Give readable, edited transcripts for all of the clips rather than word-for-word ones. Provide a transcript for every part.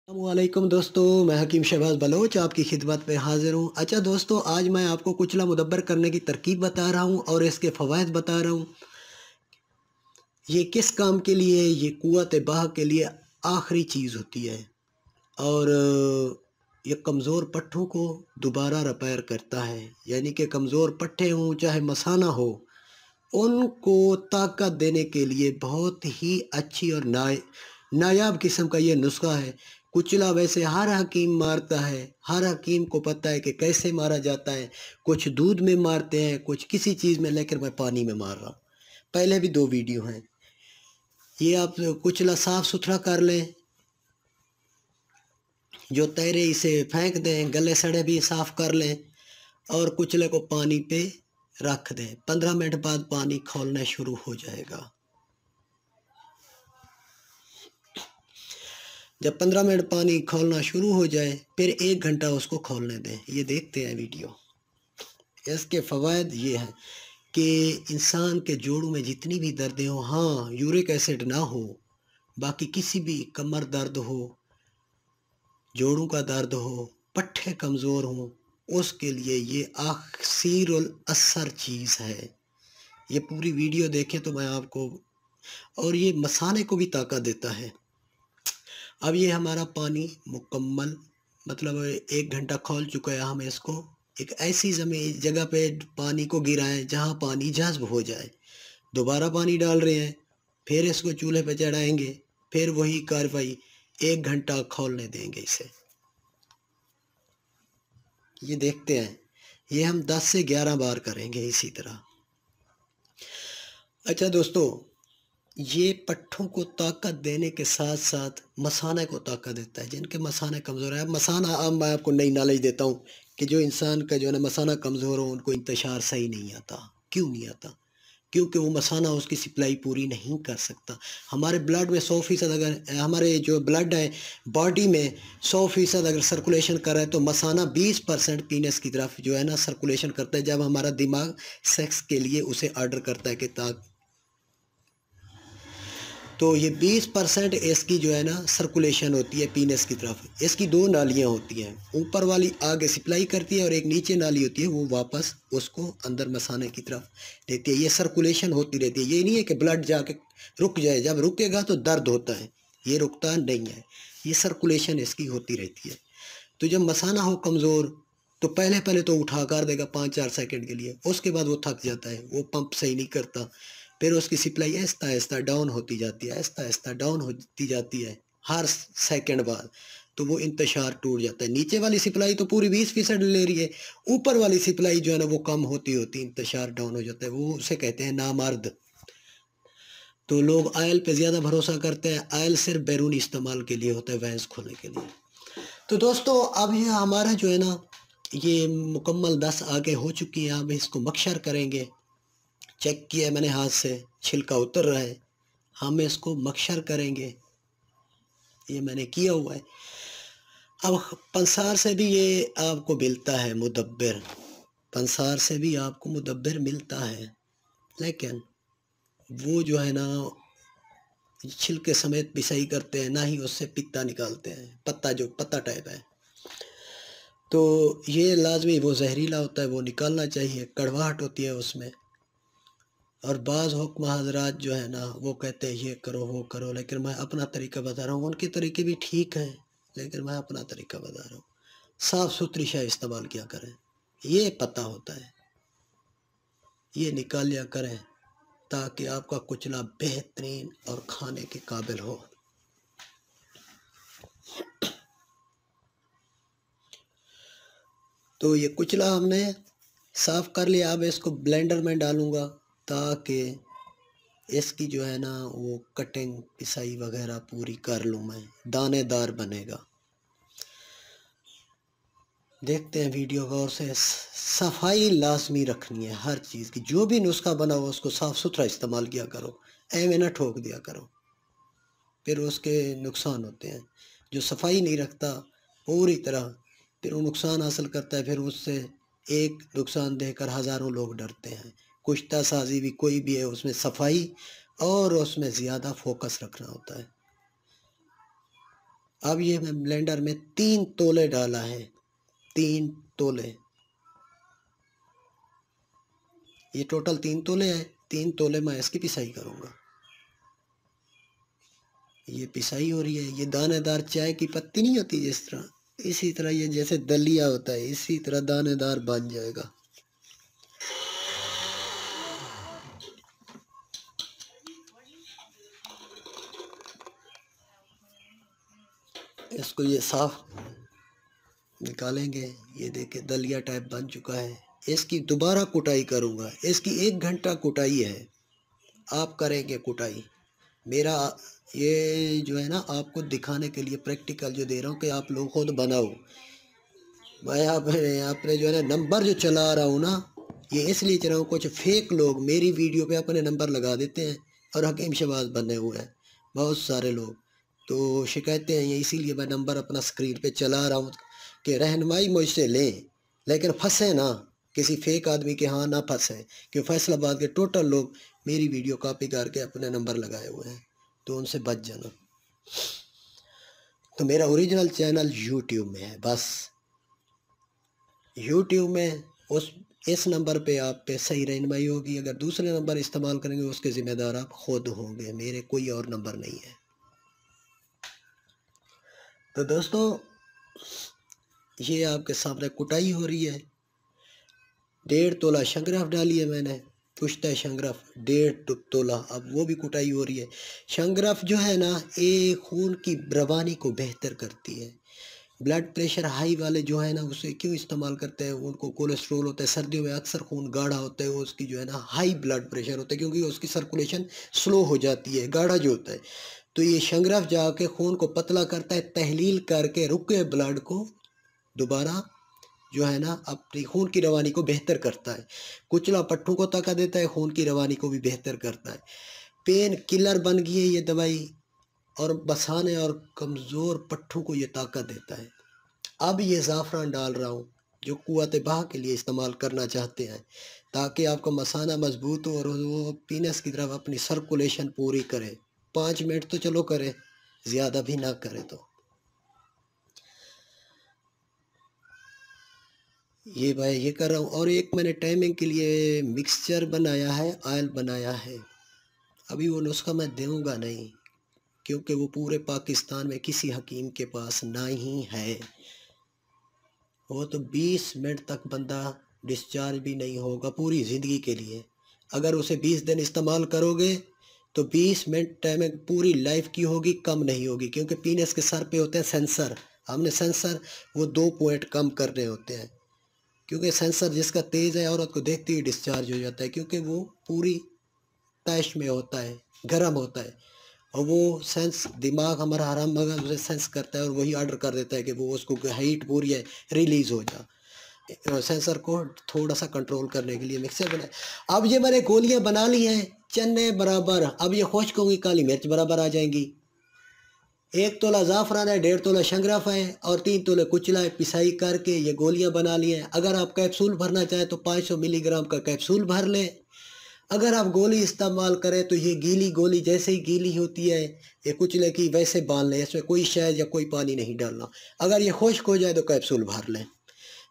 वालेकुम दोस्तों, मैं हकीम शहबाज बलोच आपकी खिदमत में हाज़िर हूँ। अच्छा दोस्तों, आज मैं आपको कुचला मुदब्बर करने की तरकीब बता रहा हूँ और इसके फ़वाइद बता रहा हूँ। ये किस काम के लिए, ये क़ुव्वत बाह के लिए आखिरी चीज़ होती है और ये कमज़ोर पट्ठों को दोबारा रिपेयर करता है। यानी कि कमज़ोर पट्ठे हों, चाहे मसाना हो, उनको ताकत देने के लिए बहुत ही अच्छी और नायाब किस्म का ये नुस्ख़ा है। कुचला वैसे हर हकीम मारता है, हर हकीम को पता है कि कैसे मारा जाता है। कुछ दूध में मारते हैं, कुछ किसी चीज़ में, लेकिन मैं पानी में मार रहा हूँ। पहले भी 2 वीडियो हैं। ये आप कुचला साफ़-सुथरा कर लें, जो तैरे इसे फेंक दें, गले सड़े भी साफ़ कर लें और कुचले को पानी पे रख दें। 15 मिनट बाद पानी खौलना शुरू हो जाएगा। जब 15 मिनट पानी खौलना शुरू हो जाए, फिर 1 घंटा उसको खौलने दें। ये देखते हैं वीडियो। इसके फ़वाइद ये हैं कि इंसान के जोड़ों में जितनी भी दर्दें हों, हाँ, यूरिक एसिड ना हो, बाकी किसी भी कमर दर्द हो, जोड़ों का दर्द हो, पट्ठे कमज़ोर हों, उसके लिए ये अक्सीरुल असर चीज़ है। ये पूरी वीडियो देखें तो मैं आपको, और ये मसाने को भी ताकत देता है। अब ये हमारा पानी मुकम्मल, मतलब 1 घंटा खौल चुका है। हम इसको एक ऐसी जगह पे पानी को गिराएँ जहाँ पानी जज़्ब हो जाए। दोबारा पानी डाल रहे हैं, फिर इसको चूल्हे पे चढ़ाएँगे, फिर वही कार्रवाई, 1 घंटा खौलने देंगे इसे। ये देखते हैं, ये हम 10 से 11 बार करेंगे इसी तरह। अच्छा दोस्तों, ये पट्ठों को ताकत देने के साथ-साथ मसाने को ताकत देता है। जिनके मसाने कमज़ोर हैं, अब मसाना, अब मैं आपको नई नॉलेज देता हूँ कि जो इंसान का जो है ना मसाना कमज़ोर हो, उनको इंतशार सही नहीं आता। क्यों नहीं आता? क्योंकि वो मसाना उसकी सप्लाई पूरी नहीं कर सकता। हमारे ब्लड में 100% अगर हमारे जो ब्लड है बॉडी में 100% अगर सर्कुलेशन कर रहा है, तो मसाना 20% पीनस की तरफ जो है ना सर्कुलेशन करता है, जब हमारा दिमाग सेक्स के लिए उसे ऑर्डर करता है कि तो ये 20% इसकी जो है ना सर्कुलेशन होती है पीनस की तरफ। इसकी 2 नालियाँ होती हैं, ऊपर वाली आगे सप्लाई करती है और एक नीचे नाली होती है, वो वापस उसको अंदर मसाने की तरफ देती है। ये सर्कुलेशन होती रहती है। ये नहीं है कि ब्लड जाके रुक जाए, जब रुकेगा तो दर्द होता है, ये रुकता नहीं है। ये सर्कुलेशन इसकी होती रहती है। तो जब मसाना हो कमज़ोर, तो पहले-पहले तो उठा कर देगा 5-4 सेकंड के लिए, उसके बाद वो थक जाता है, वो पंप सही नहीं करता। फिर उसकी सप्लाई आहिस्ता-आहिस्ता डाउन होती जाती है, आहिस्ता-आहिस्ता डाउन होती जाती है, हर सेकंड बाद। तो वो इंतशार टूट जाता है। नीचे वाली सप्लाई तो पूरी 20% ले रही है, ऊपर वाली सप्लाई जो है ना वो कम होती-होती इंतशार डाउन हो जाता है। वो उसे कहते हैं नामर्द। तो लोग ऑयल पे ज़्यादा भरोसा करते हैं। ऑयल सिर्फ़ बैरूनी इस्तेमाल के लिए होता है, भैंस खोलने के लिए। तो दोस्तों, अब ये हमारा जो है ना, ये मुकम्मल 10 आगे हो चुकी हैं। अब इसको मक्शर करेंगे। चेक किया है मैंने हाथ से, छिलका उतर रहा है। हम इसको मक्शर करेंगे, ये मैंने किया हुआ है। अब पंसार से भी ये आपको मिलता है मुदब्बिर, पंसार से भी आपको मुदब्बिर मिलता है, लेकिन वो जो है ना छिलके समेत पिसाई करते हैं, ना ही उससे पित्ता निकालते हैं, पत्ता जो पत्ता टाइप है। तो ये लाज़मी वो ज़हरीला होता है, वो निकालना चाहिए, कड़वाहट होती है उसमें। और बाज़ हुक्म हज़रात जो है ना, वो कहते हैं ये करो, वो करो, लेकिन मैं अपना तरीका बता रहा हूँ। उनके तरीके भी ठीक हैं, लेकिन मैं अपना तरीका बता रहा हूँ। साफ़-सुथरी शय इस्तेमाल किया करें, ये पता होता है, ये निकाल लिया करें, ताकि आपका कुचला बेहतरीन और खाने के काबिल हो। तो ये कुचला हमने साफ़ कर लिया। अब इसको ब्लेंडर में डालूँगा, ताकि इसकी जो है ना वो कटिंग पिसाई वगैरह पूरी कर लूँ मैं, दानेदार बनेगा। देखते हैं वीडियो गौर से। सफाई लाज़मी रखनी है हर चीज़ की। जो भी नुस्खा बना हो उसको साफ़ सुथरा इस्तेमाल किया करो, ऐवें ना ठोक दिया करो, फिर उसके नुकसान होते हैं। जो सफाई नहीं रखता पूरी तरह, फिर वो नुकसान हासिल करता है। फिर उससे एक नुकसान देकर हज़ारों लोग डरते हैं। कुश्ता साज़ी भी कोई भी है, उसमें सफाई और उसमें ज़्यादा फोकस रखना होता है। अब ये मैं ब्लेंडर में 3 तोले डाला है, 3 तोले, ये टोटल 3 तोले है। 3 तोले मैं इसकी पिसाई करूँगा। ये पिसाई हो रही है। ये दानेदार चाय की पत्ती नहीं होती जिस तरह, इसी तरह ये जैसे दलिया होता है, इसी तरह दानेदार बन जाएगा। इसको ये साफ निकालेंगे। ये देखिए दलिया टाइप बन चुका है। इसकी दोबारा कुटाई करूँगा। इसकी 1 घंटा कुटाई है। आप करेंगे कुटाई। मेरा ये जो है ना, आपको दिखाने के लिए प्रैक्टिकल जो दे रहा हूँ कि आप लोग खुद बनाओ। मैं यहाँ पे जो है ना नंबर जो चला रहा हूँ ना, ये इसलिए चला हूँ, कुछ फेक लोग मेरी वीडियो पे अपने नंबर लगा देते हैं और हकीम शहबाज बने हुए हैं बहुत सारे लोग, तो शिकायतें हैं। ये इसीलिए मैं नंबर अपना स्क्रीन पे चला रहा हूँ कि रहनुमाई मुझसे लें, लेकिन फंसे ना किसी फेक आदमी के हाँ ना फंसे। क्योंकि फैसलाबाद के टोटल लोग मेरी वीडियो कॉपी करके अपने नंबर लगाए हुए हैं, तो उनसे बच जाना। तो मेरा ओरिजिनल चैनल यूट्यूब में है। बस यूट्यूब में इस नंबर पे आप पे सही रहनुमाई होगी। अगर दूसरे नंबर इस्तेमाल करेंगे उसके ज़िम्मेदार आप खुद होंगे, मेरे कोई और नंबर नहीं है। तो दोस्तों ये आपके सामने कुटाई हो रही है। 1.5 तोला शंगरफ डाली है मैंने, पुश्ता शंगरफ 1.5 तोला। अब वो भी कुटाई हो रही है। शंगरफ जो है ना, ये खून की रवानी को बेहतर करती है। ब्लड प्रेशर हाई वाले जो है ना, उसे क्यों इस्तेमाल करते हैं? उनको कोलेस्ट्रोल होता है, सर्दियों में अक्सर खून गाढ़ा होता है, उसकी जो है ना हाई ब्लड प्रेशर होता है, क्योंकि उसकी सर्कुलेशन स्लो हो जाती है, गाढ़ा जो होता है। तो ये शंगरफ जाके खून को पतला करता है, तहलील करके रुके ब्लड को दोबारा जो है ना अपनी खून की रवानी को बेहतर करता है। कुचला पट्टों को ताकत देता है, खून की रवानी को भी बेहतर करता है। पेन किलर बन गई है ये दवाई, और बसाने और कमज़ोर पट्टों को ये ताकत देता है। अब ये ज़ाफ़रान डाल रहा हूँ जो कुव्वत बाह के लिए इस्तेमाल करना चाहते हैं, ताकि आपका मसाना मजबूत हो और वो पीनस की तरफ अपनी सर्कुलेशन पूरी करे। 5 मिनट तो चलो करे, ज़्यादा भी ना करे। तो ये मैं ये कर रहा हूँ। और एक मैंने टाइमिंग के लिए मिक्सचर बनाया है, ऑयल बनाया है। अभी वो नुस्खा मैं दूँगा नहीं, क्योंकि वो पूरे पाकिस्तान में किसी हकीम के पास नहीं है। वो तो 20 मिनट तक बंदा डिस्चार्ज भी नहीं होगा पूरी ज़िंदगी के लिए। अगर उसे 20 दिन इस्तेमाल करोगे तो 20 मिनट टाइमिंग पूरी लाइफ की होगी, कम नहीं होगी। क्योंकि पीनस के सर पे होते हैं सेंसर। हमने सेंसर वो 2 पॉइंट कम करने होते हैं, क्योंकि सेंसर जिसका तेज़ है औरत को देखते ही डिस्चार्ज हो जाता है, क्योंकि वो पूरी तैश में होता है, गर्म होता है। और वो सेंस दिमाग हमारा हराम मगज उसे सेंस करता है और वही ऑर्डर कर देता है कि वो उसको हीट पूरी है, रिलीज़ हो जा। सेंसर को थोड़ा सा कंट्रोल करने के लिए मिक्सर बनाए। अब ये मैंने गोलियां बना ली हैं चन्ने बराबर। अब ये खुश्क होंगी, काली मिर्च बराबर आ जाएंगी। 1 तोला ज़ाफ़रान है, 1.5 तोला शंगरफ है और 3 तोले कुचला है। पिसाई करके ये गोलियां बना ली हैं। अगर आप कैप्सूल भरना चाहें तो 500 मिलीग्राम का कैप्सूल भर लें। अगर आप गोली इस्तेमाल करें तो ये गीली गोली जैसे ही गीली होती है ये कुचले की, वैसे बांध लें। इसमें कोई शहद या कोई पानी नहीं डालना। अगर ये खुश्क हो जाए तो कैप्सूल भर लें।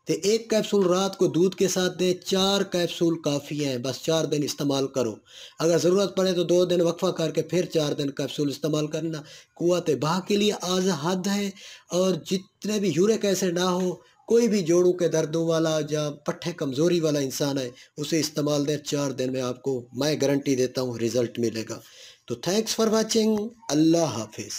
तो 1 कैप्सूल रात को दूध के साथ दें। 4 कैप्सूल काफ़ी हैं, बस 4 दिन इस्तेमाल करो। अगर ज़रूरत पड़े तो 2 दिन वक्फा करके फिर 4 दिन कैप्सूल इस्तेमाल करना। कुव्वत बाह के लिए आज हद है। और जितने भी यूरिक एसिड ना हो, कोई भी जोड़ों के दर्दों वाला या पट्टे कमज़ोरी वाला इंसान है, उसे इस्तेमाल दें। 4 दिन में आपको मैं गारंटी देता हूँ रिज़ल्ट मिलेगा। तो थैंक्स फॉर वॉचिंग। अल्लाह हाफिज़।